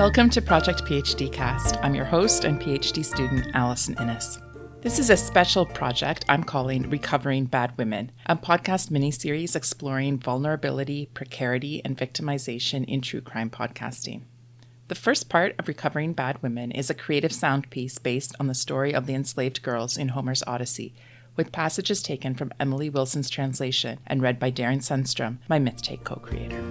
Welcome to Project PhDcast. I'm your host and PhD student, Alison Innes. This is a special project I'm calling Recovering Bad Women, a podcast miniseries exploring vulnerability, precarity, and victimization in true crime podcasting. The first part of Recovering Bad Women is a creative sound piece based on the story of the enslaved girls in Homer's Odyssey, with passages taken from Emily Wilson's translation and read by Darrin Sunstrum, my MythTake co-creator.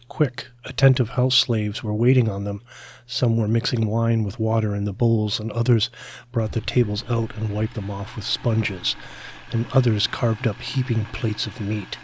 Quick, attentive house slaves were waiting on them. Some were mixing wine with water in the bowls, and others brought the tables out and wiped them off with sponges, and others carved up heaping plates of meat.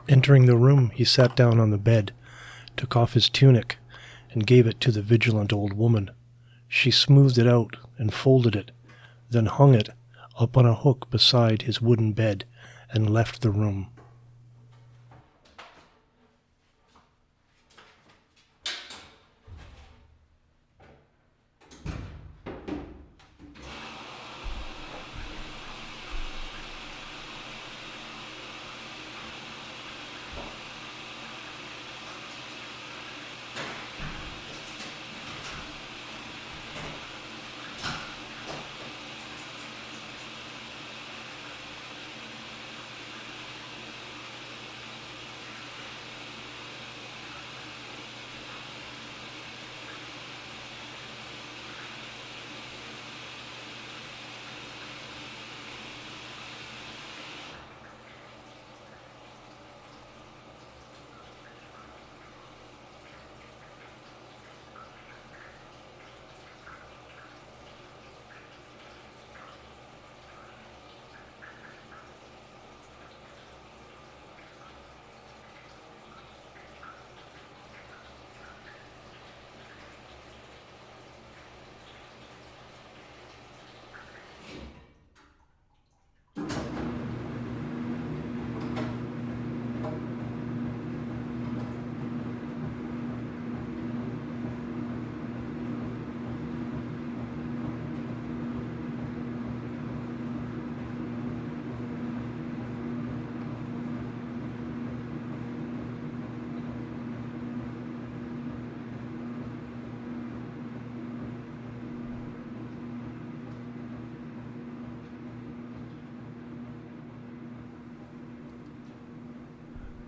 Entering the room, he sat down on the bed, took off his tunic, and gave it to the vigilant old woman. She smoothed it out and folded it, then hung it up on a hook beside his wooden bed and left the room.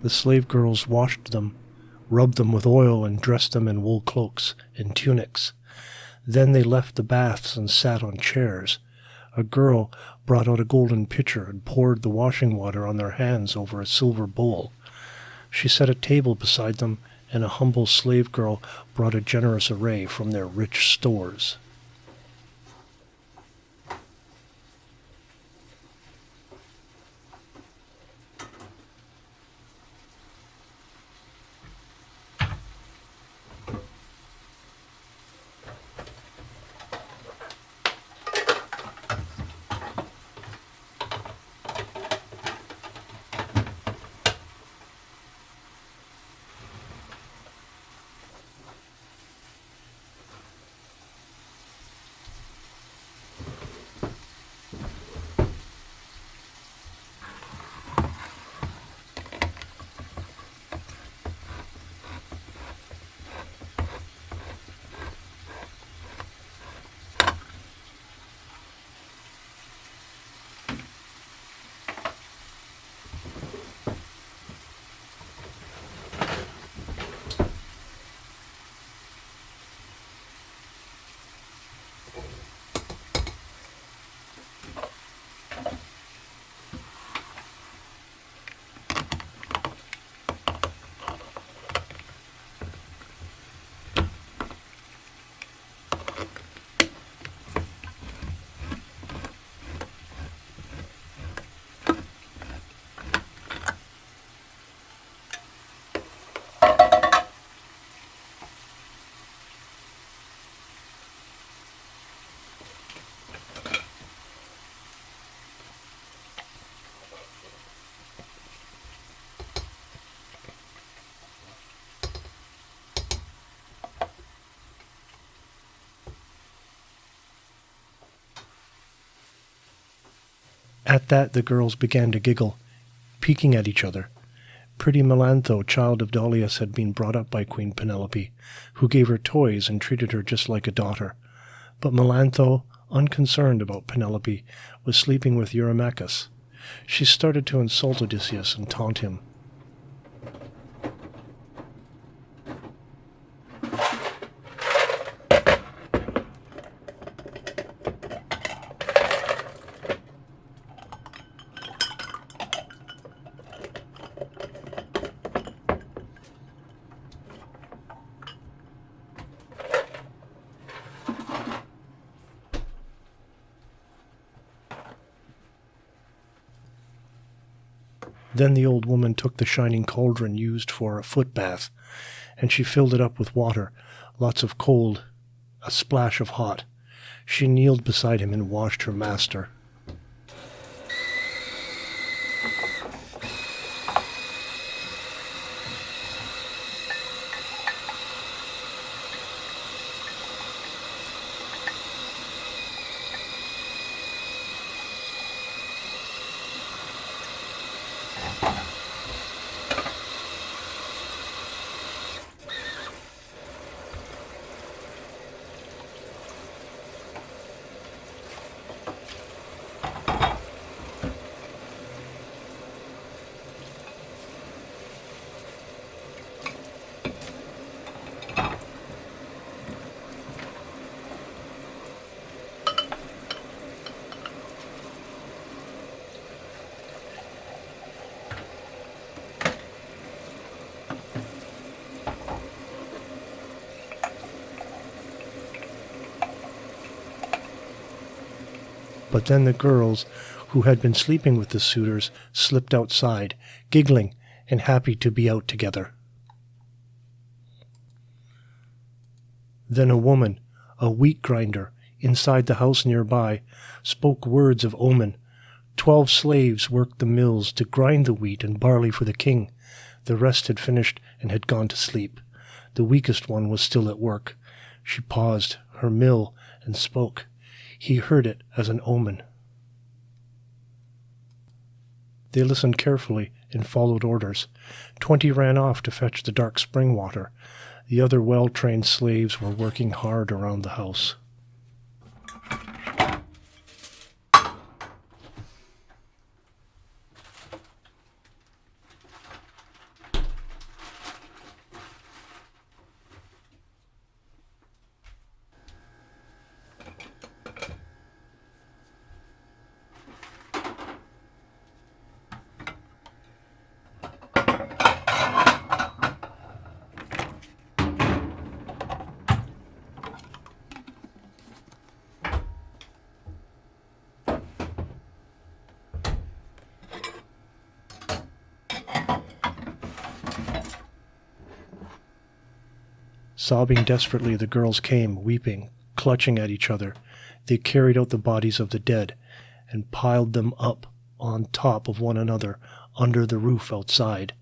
The slave girls washed them, rubbed them with oil, and dressed them in wool cloaks and tunics. Then they left the baths and sat on chairs. A girl brought out a golden pitcher and poured the washing water on their hands over a silver bowl. She set a table beside them, and a humble slave girl brought a generous array from their rich stores. At that the girls began to giggle, peeking at each other. Pretty Melantho, child of Dolius, had been brought up by Queen Penelope, who gave her toys and treated her just like a daughter. But Melantho, unconcerned about Penelope, was sleeping with Eurymachus. She started to insult Odysseus and taunt him. Then the old woman took the shining cauldron used for a foot bath, and she filled it up with water, lots of cold, a splash of hot. She kneeled beside him and washed her master. But then the girls, who had been sleeping with the suitors, slipped outside, giggling and happy to be out together. Then a woman, a wheat grinder, inside the house nearby, spoke words of omen. 12 slaves worked the mills to grind the wheat and barley for the king. The rest had finished and had gone to sleep. The weakest one was still at work. She paused her mill and spoke. He heard it as an omen. They listened carefully and followed orders. 20 ran off to fetch the dark spring water. The other well-trained slaves were working hard around the house. Sobbing desperately, the girls came, weeping, clutching at each other. They carried out the bodies of the dead and piled them up on top of one another under the roof outside.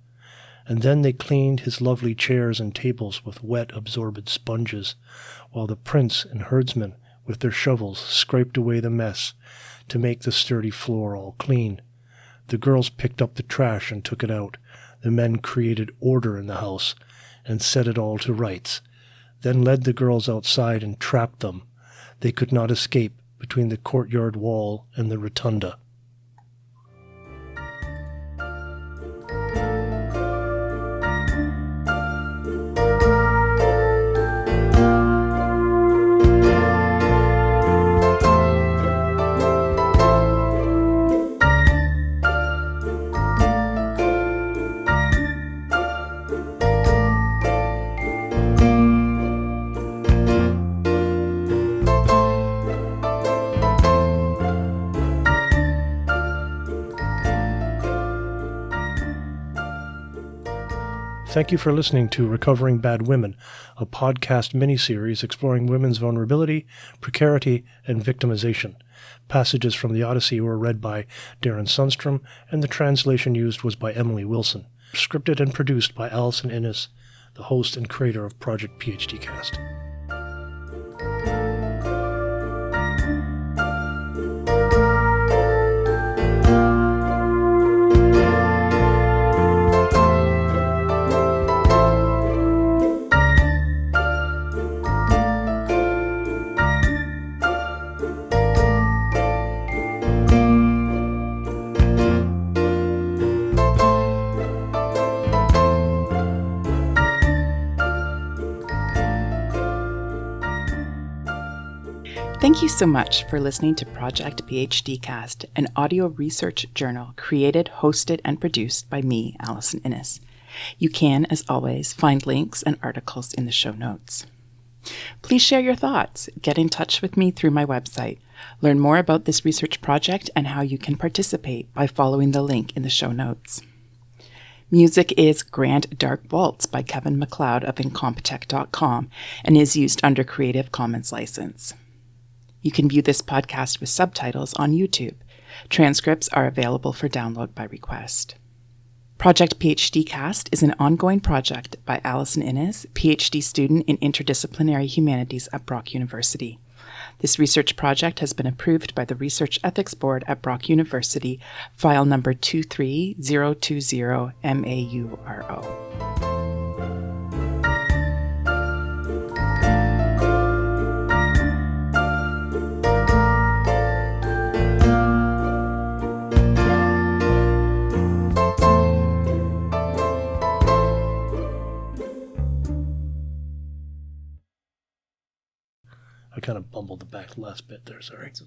And then they cleaned his lovely chairs and tables with wet, absorbent sponges, while the prince and herdsmen, with their shovels, scraped away the mess to make the sturdy floor all clean. The girls picked up the trash and took it out. The men created order in the house and set it all to rights, then led the girls outside and trapped them. They could not escape between the courtyard wall and the rotunda. Thank you for listening to Recovering Bad Women, a podcast miniseries exploring women's vulnerability, precarity, and victimization. Passages from the Odyssey were read by Darrin Sunstrum, and the translation used was by Emily Wilson. Scripted and produced by Alison Innes, the host and creator of Project PhDcast. Thank you so much for listening to Project PhDcast, an audio research journal created, hosted, and produced by me, Alison Innes. You can, as always, find links and articles in the show notes. Please share your thoughts. Get in touch with me through my website. Learn more about this research project and how you can participate by following the link in the show notes. Music is Grand Dark Waltz by Kevin MacLeod of Incompetech.com and is used under Creative Commons license. You can view this podcast with subtitles on YouTube. Transcripts are available for download by request. Project PhDcast is an ongoing project by Alison Innes, PhD student in Interdisciplinary Humanities at Brock University. This research project has been approved by the Research Ethics Board at Brock University, file number 23020 MAURO. I kind of bumbled the back last bit there, sorry. It's okay.